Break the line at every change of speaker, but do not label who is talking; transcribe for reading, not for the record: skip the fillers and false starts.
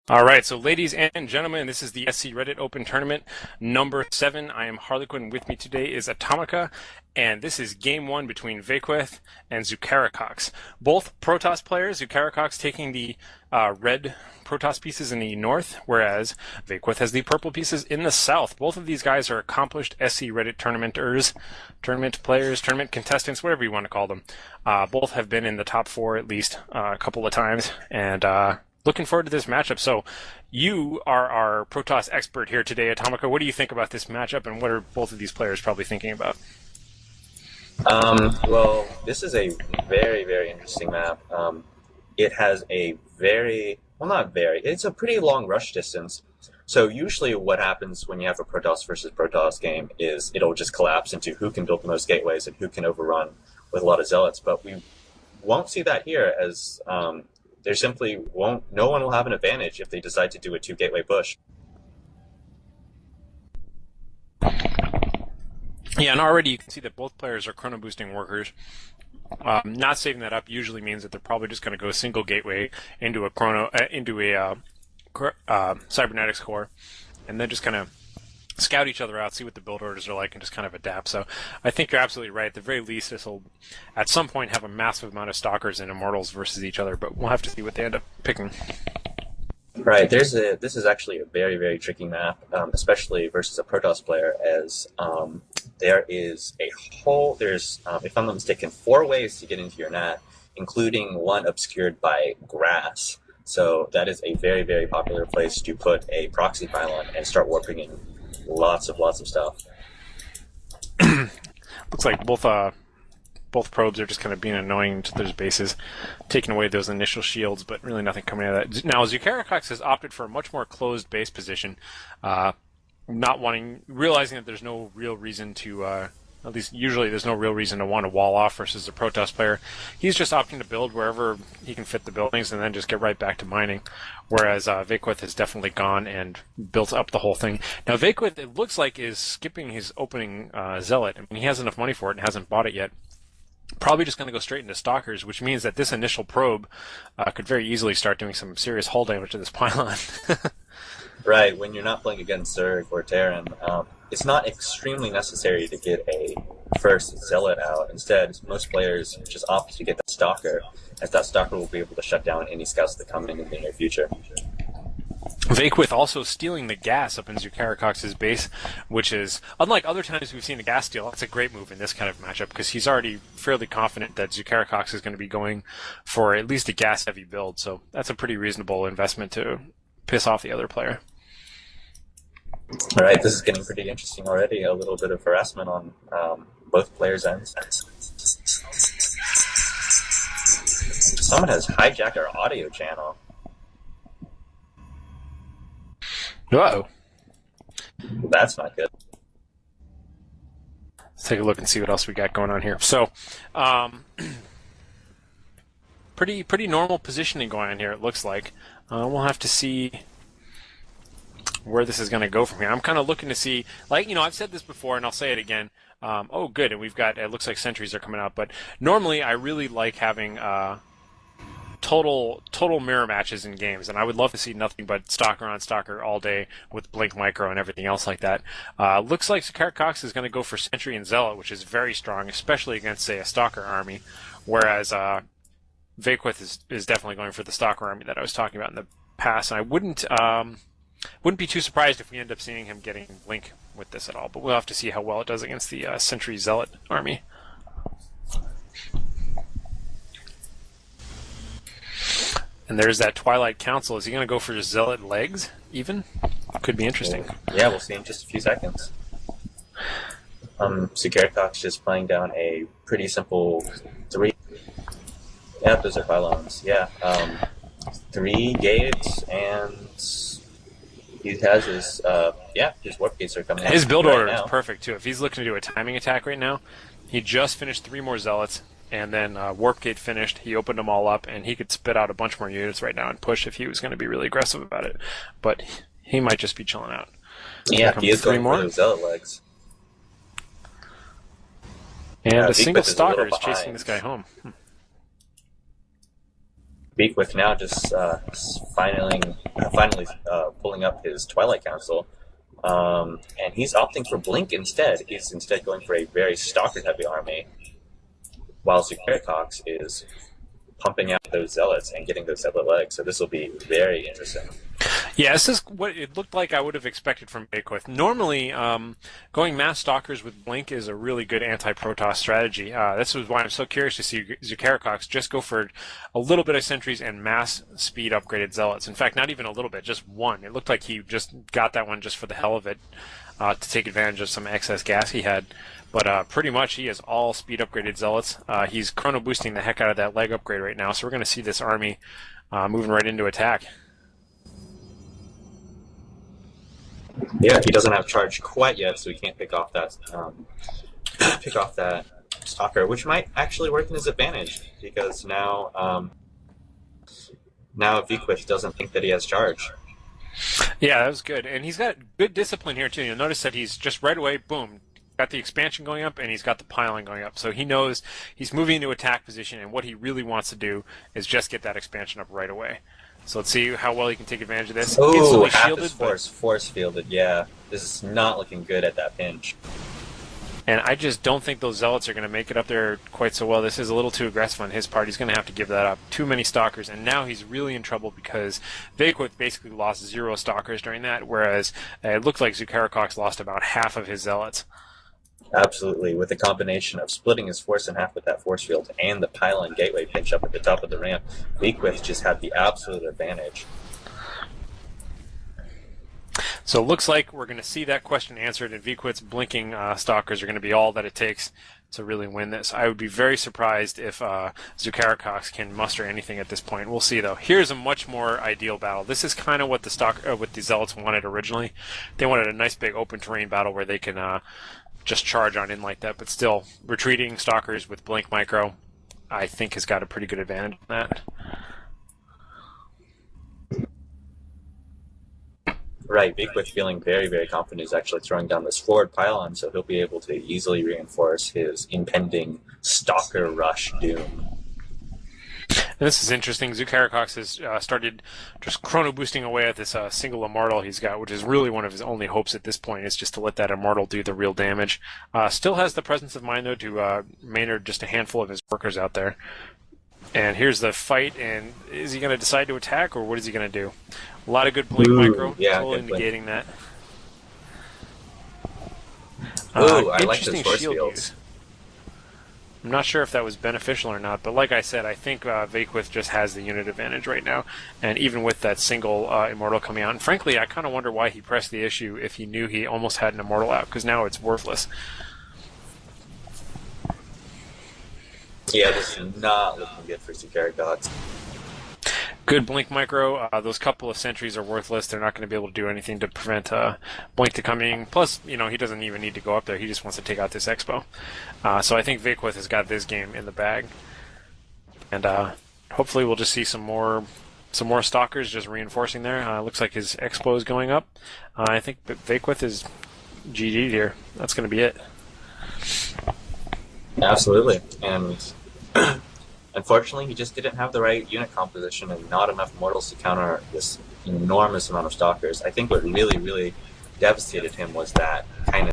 All right, so ladies and gentlemen, this is the SC Reddit Open Tournament number 7. I am Harlequin. With me today is Atomica, and this is game 1 between Vequeth and ZukarakoxG. Both Protoss players, ZukarakoxG taking the red Protoss pieces in the north, whereas Vequeth has the purple pieces in the south. Both of these guys are accomplished SC Reddit tournamenters, tournament players, tournament contestants, whatever you want to call them. Both have been in the top 4 at least a couple of times, and looking forward to this matchup. So you are our Protoss expert here today, Atomica. What do you think about this matchup, and what are both of these players probably thinking about?
Well, this is a very, very interesting map. It has a not very, it's a pretty long rush distance. So usually what happens when you have a Protoss versus Protoss game is it'll just collapse into who can build the most gateways and who can overrun with a lot of zealots. But we won't see that here, as there simply won't. No one will have an advantage if they decide to do a 2-gateway push.
Yeah, and already you can see that both players are chrono boosting workers. Not saving that up usually means that they're probably just going to go single gateway into a cybernetics core, and then just kind of scout each other out, see what the build orders are like, and just kind of adapt. So I think you're absolutely right. At the very least, this will at some point have a massive amount of stalkers and immortals versus each other, but we'll have to see what they end up picking.
Right. This is actually a very, very tricky map, especially versus a Protoss player, as there's, if I'm not mistaken, 4 ways to get into your NAT, including one obscured by grass. So that is a very, very popular place to put a proxy pylon and start warping in lots of stuff.
Looks like both probes are just kind of being annoying to those bases, taking away those initial shields, but really nothing coming out of that. Now, ZukarakoxG has opted for a much more closed base position, realizing that there's no real reason to, at least usually there's no real reason to want to wall off versus a Protoss player. He's just opting to build wherever he can fit the buildings and then just get right back to mining, whereas Vequeth has definitely gone and built up the whole thing. Now, Vequeth, it looks like, is skipping his opening Zealot. I mean, he has enough money for it and hasn't bought it yet. Probably just going to go straight into Stalkers, which means that this initial probe could very easily start doing some serious hull damage to this pylon.
Right, when you're not playing against Zerg or Terran, it's not extremely necessary to get a first Zealot out. Instead, most players just opt to get the Stalker, as that Stalker will be able to shut down any scouts that come in the near future.
Vequeth also stealing the gas up in ZukarakoxG's base, which is, unlike other times we've seen a gas steal, that's a great move in this kind of matchup, because he's already fairly confident that ZukarakoxG is going to be going for at least a gas-heavy build, so that's a pretty reasonable investment to piss off the other player.
All right, this is getting pretty interesting already. A little bit of harassment on both players' ends. Someone has hijacked our audio channel.
Uh-oh.
That's not good.
Let's take a look and see what else we got going on here. So, pretty normal positioning going on here, it looks like. We'll have to see where this is going to go from here. I'm kind of looking to see, I've said this before, and I'll say it again. Oh, good, and we've got, it looks like sentries are coming out, but normally I really like having total mirror matches in games, and I would love to see nothing but Stalker on Stalker all day with Blink Micro and everything else like that. Looks like ZukarakoxG is going to go for Sentry and Zealot, which is very strong, especially against, say, a Stalker army, whereas Vequeth is definitely going for the Stalker army that I was talking about in the past, and I wouldn't be too surprised if we end up seeing him getting Blink with this at all, but we'll have to see how well it does against the Sentry Zealot army. And there's that Twilight Council. Is he going to go for Zealot legs, even? Could be interesting.
Yeah, we'll see in just a few seconds. ZukarakoxG is playing down a pretty simple 3... Yeah, those are pylons. Yeah, 3 gates, and he has his, his warp gates are coming out.
His build order is perfect, too. If he's looking to do a timing attack right now, he just finished 3 more Zealots, and then Warp Gate finished, he opened them all up, and he could spit out a bunch more units right now and push if he was going to be really aggressive about it. But he might just be chilling out.
Yeah, he is going for those Zealot legs.
And a single Stalker is chasing this guy home.
Vequeth now just finally pulling up his Twilight Council, and he's opting for Blink instead. He's instead going for a very stalker-heavy army, while ZukarakoxG is pumping out those zealots and getting those zealot legs. So this will be very interesting.
Yeah, this is what it looked like I would have expected from Vequeth. Normally, going mass stalkers with Blink is a really good anti-Protoss strategy. This was why I'm so curious to see ZukarakoxG just go for a little bit of sentries and mass speed upgraded zealots. In fact, not even a little bit, just one. It looked like he just got that one just for the hell of it, to take advantage of some excess gas he had. But pretty much he has all speed upgraded zealots. He's chrono boosting the heck out of that leg upgrade right now, so we're going to see this army moving right into attack.
Yeah, he doesn't have charge quite yet, so he can't pick off that stalker, which might actually work in his advantage, because now Vequeth doesn't think that he has charge.
Yeah, that was good, and he's got good discipline here too. You'll notice that he's just right away, boom, got the expansion going up, and he's got the piling going up. So he knows he's moving into attack position, and what he really wants to do is just get that expansion up right away. So let's see how well he can take advantage of this.
Oh, half his force fielded, yeah. This is not looking good at that pinch.
And I just don't think those zealots are going to make it up there quite so well. This is a little too aggressive on his part. He's going to have to give that up. Too many stalkers, and now he's really in trouble because Vequeth basically lost 0 stalkers during that, whereas it looked like ZukarakoxG lost about half of his zealots.
Absolutely. With a combination of splitting his force in half with that force field and the pylon gateway pinch up at the top of the ramp, Vequeth just had the absolute advantage.
So it looks like we're going to see that question answered, and Vequeth's blinking stalkers are going to be all that it takes to really win this. I would be very surprised if ZukarakoxG can muster anything at this point. We'll see, though. Here's a much more ideal battle. This is kind of what the Zealots wanted originally. They wanted a nice big open terrain battle where they can just charge on in like that, but still, retreating stalkers with blink micro, I think, has got a pretty good advantage on that.
Right, Vequeth feeling very, very confident is actually throwing down this forward pylon, so he'll be able to easily reinforce his impending stalker rush doom.
And this is interesting. ZukarakoxG has started just chrono boosting away at this single immortal he's got, which is really one of his only hopes at this point, is just to let that immortal do the real damage. Still has the presence of mind, though, to Maynard just a handful of his workers out there. And here's the fight, and is he going to decide to attack, or what is he going to do? A lot of good blink micro,
yeah,
totally negating that.
Ooh, I like those force fields.
I'm not sure if that was beneficial or not, but like I said, I think Vequeth just has the unit advantage right now, and even with that single Immortal coming out. And frankly, I kind of wonder why he pressed the issue if he knew he almost had an Immortal out, because now it's worthless.
Yeah, this is not looking good for ZukarakoxG.
Good blink micro. Those couple of sentries are worthless. They're not going to be able to do anything to prevent blink to coming. Plus, you know, he doesn't even need to go up there. He just wants to take out this expo. So I think Vequeth has got this game in the bag, and hopefully we'll just see some more stalkers just reinforcing there. Looks like his expo is going up. I think Vequeth is GG'd here. That's going to be it.
Absolutely, and unfortunately, he just didn't have the right unit composition and not enough mortals to counter this enormous amount of stalkers. I think what really, really devastated him was that